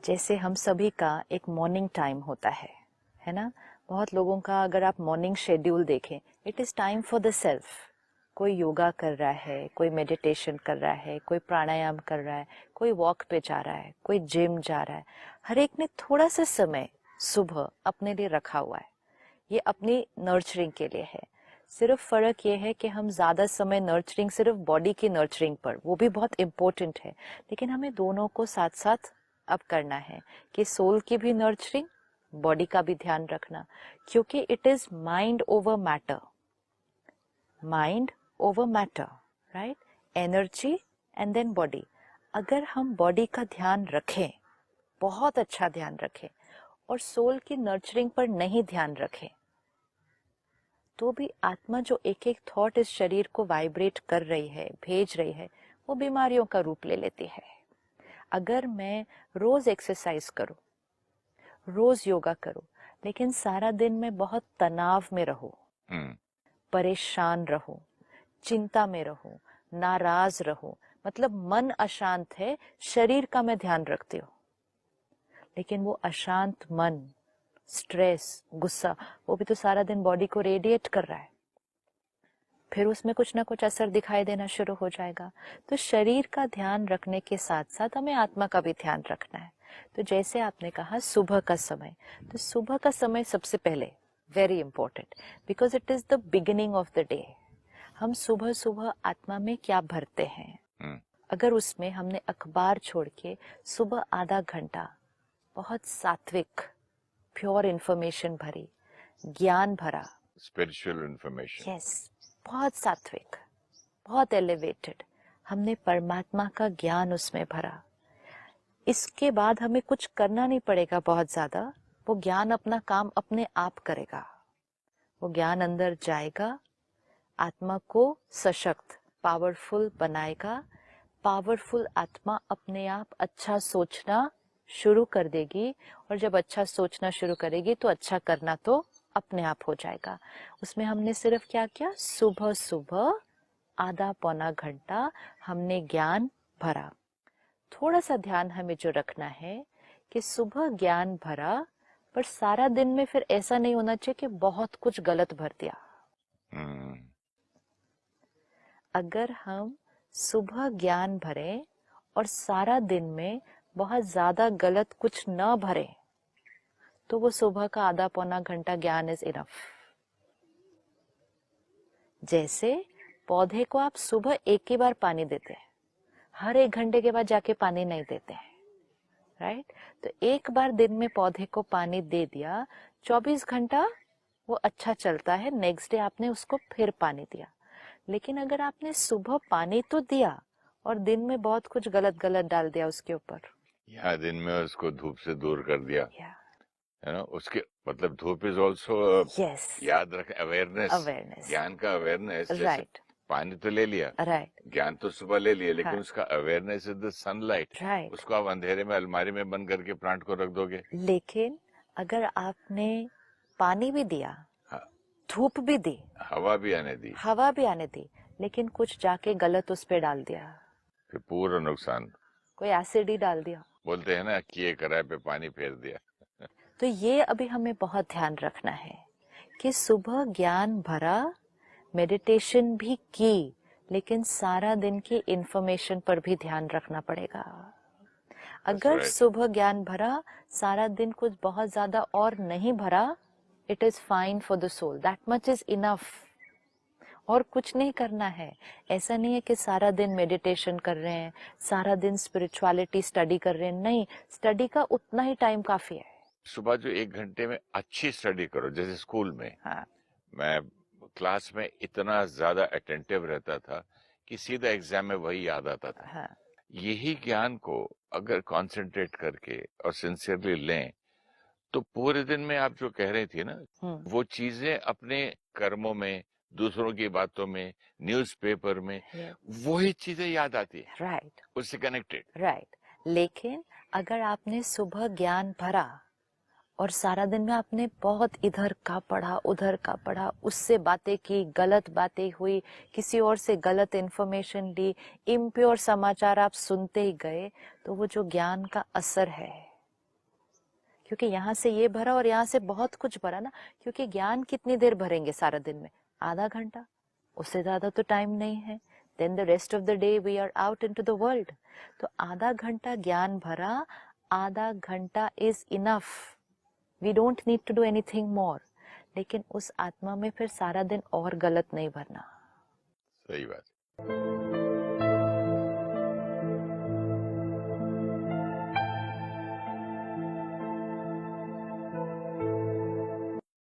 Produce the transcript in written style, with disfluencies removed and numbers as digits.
जैसे हम सभी का एक मॉर्निंग टाइम होता है ना। बहुत लोगों का अगर आप मॉर्निंग शेड्यूल देखें, it is time for the self. कोई योगा कर रहा है, कोई मेडिटेशन कर रहा है, कोई प्राणायाम कर रहा है, कोई वॉक पे जा रहा है, कोई जिम जा रहा है। हर एक ने थोड़ा सा समय सुबह अपने लिए रखा हुआ है। ये अपनी नर्चरिंग के लिए है। सिर्फ फर्क ये है कि हम ज्यादा समय नर्चरिंग सिर्फ बॉडी की नर्चरिंग पर, वो भी बहुत इम्पोर्टेंट है, लेकिन हमें दोनों को साथ साथ अब करना है कि सोल की भी नर्चरिंग, बॉडी का भी ध्यान रखना, क्योंकि it is mind over matter, mind over matter, right. Energy and then body. अगर हम बॉडी का ध्यान रखें, बहुत अच्छा ध्यान रखें, और सोल की नर्चरिंग पर नहीं ध्यान रखें, तो भी आत्मा जो एक एक थॉट इस शरीर को वाइब्रेट कर रही है, भेज रही है, वो बीमारियों का रूप ले लेती है। अगर मैं रोज एक्सरसाइज करूं, रोज योगा करूं, लेकिन सारा दिन मैं बहुत तनाव में रहूं, परेशान रहूं, चिंता में रहूं, नाराज रहूं, मतलब मन अशांत है, शरीर का मैं ध्यान रखती हूँ, लेकिन वो अशांत मन, स्ट्रेस, गुस्सा, वो भी तो सारा दिन बॉडी को रेडिएट कर रहा है, फिर उसमें कुछ ना कुछ असर दिखाई देना शुरू हो जाएगा। तो शरीर का ध्यान रखने के साथ साथ हमें आत्मा का भी ध्यान रखना है। तो जैसे आपने कहा सुबह का समय, तो सुबह का समय सबसे पहले very important, because it is the beginning of the day. हम सुबह सुबह आत्मा में क्या भरते हैं, अगर उसमें हमने अखबार छोड़ के सुबह आधा घंटा बहुत सात्विक प्योर इंफॉर्मेशन भरी, ज्ञान भरा, स्पिरिचुअल इंफॉर्मेशन, यस, बहुत सात्विक, बहुत एलिवेटेड, हमने परमात्मा का ज्ञान उसमें भरा, इसके बाद हमें कुछ करना नहीं पड़ेगा बहुत ज्यादा, वो ज्ञान अपना काम अपने आप करेगा। वो ज्ञान अंदर जाएगा, आत्मा को सशक्त, पावरफुल बनाएगा। पावरफुल आत्मा अपने आप अच्छा सोचना शुरू कर देगी, और जब अच्छा सोचना शुरू करेगी तो अच्छा करना तो अपने आप हो जाएगा। उसमें हमने सिर्फ क्या किया, सुबह सुबह आधा पौना घंटा हमने ज्ञान भरा। थोड़ा सा ध्यान हमें जो रखना है कि सुबह ज्ञान भरा, पर सारा दिन में फिर ऐसा नहीं होना चाहिए कि बहुत कुछ गलत भर दिया। अगर हम सुबह ज्ञान भरें और सारा दिन में बहुत ज्यादा गलत कुछ न भरें, तो वो सुबह का आधा पौना घंटा ज्ञान इज इनफ। जैसे पौधे को आप सुबह एक ही बार पानी देते हैं, हर एक घंटे के बाद जाके पानी नहीं देते हैं, राइट। तो एक बार दिन में पौधे को पानी दे दिया, 24 घंटा वो अच्छा चलता है, नेक्स्ट डे आपने उसको फिर पानी दिया। लेकिन अगर आपने सुबह पानी तो दिया और दिन में बहुत कुछ गलत गलत डाल दिया उसके ऊपर, या दिन में उसको धूप से दूर कर दिया, है ना, उसके मतलब धूप इज ऑल्सो, यस, याद रखें, अवेयरनेस, ज्ञान का अवेयरनेस, राइट, पानी तो ले लिया, राइट, ज्ञान तो सुबह ले लिया, लेकिन उसका awareness is the sunlight, right. उसको आप अंधेरे में अलमारी में बंद करके प्लांट को रख दोगे। लेकिन अगर आपने पानी भी दिया, हाँ, धूप भी दी, हवा भी आने दी, हवा भी आने दी, लेकिन कुछ जाके गलत उस पे डाल दिया, फिर पूरा नुकसान। कोई एसिड ही डाल दिया, बोलते हैं ना, किए कराए पे पानी फेर दिया। तो ये अभी हमें बहुत ध्यान रखना है कि सुबह ज्ञान भरा, मेडिटेशन भी की, लेकिन सारा दिन की इंफॉर्मेशन पर भी ध्यान रखना पड़ेगा। अगर सुबह ज्ञान भरा, सारा दिन कुछ बहुत ज्यादा और नहीं भरा, it is fine for the soul, that much is enough. और कुछ नहीं करना है। ऐसा नहीं है कि सारा दिन मेडिटेशन कर रहे हैं, सारा दिन स्पिरिचुअलिटी स्टडी कर रहे हैं, नहीं, स्टडी का उतना ही टाइम काफी है। सुबह जो 1 घंटे में अच्छी स्टडी करो, जैसे स्कूल में, हाँ, मैं क्लास में इतना ज्यादा अटेंटिव रहता था कि सीधा एग्जाम में वही याद आता था। हाँ, यही ज्ञान को अगर कंसंट्रेट करके और सिंसियरली लें, तो पूरे दिन में आप जो कह रही थी ना, वो चीजें अपने कर्मों में, दूसरों की बातों में, न्यूज़पेपर में, वही चीजें याद आती है, राइट, उससे कनेक्टेड, राइट। लेकिन अगर आपने सुबह ज्ञान भरा और सारा दिन में आपने बहुत इधर का पढ़ा, उधर का पढ़ा, उससे बातें की, गलत बातें हुई, किसी और से गलत इंफॉर्मेशन ली, इम्प्योर समाचार आप सुनते ही गए, तो वो जो ज्ञान का असर है क्योंकि यहाँ से ये भरा और यहाँ से बहुत कुछ भरा ना, क्योंकि ज्ञान कितनी देर भरेंगे सारा दिन में? आधा घंटा, उससे ज्यादा तो टाइम नहीं है। Then the rest of the day we are out into the world. तो आधा घंटा ज्ञान भरा, आधा घंटा is enough, we don't need to do anything more. लेकिन उस आत्मा में फिर सारा दिन और गलत नहीं भरना। सही बात है।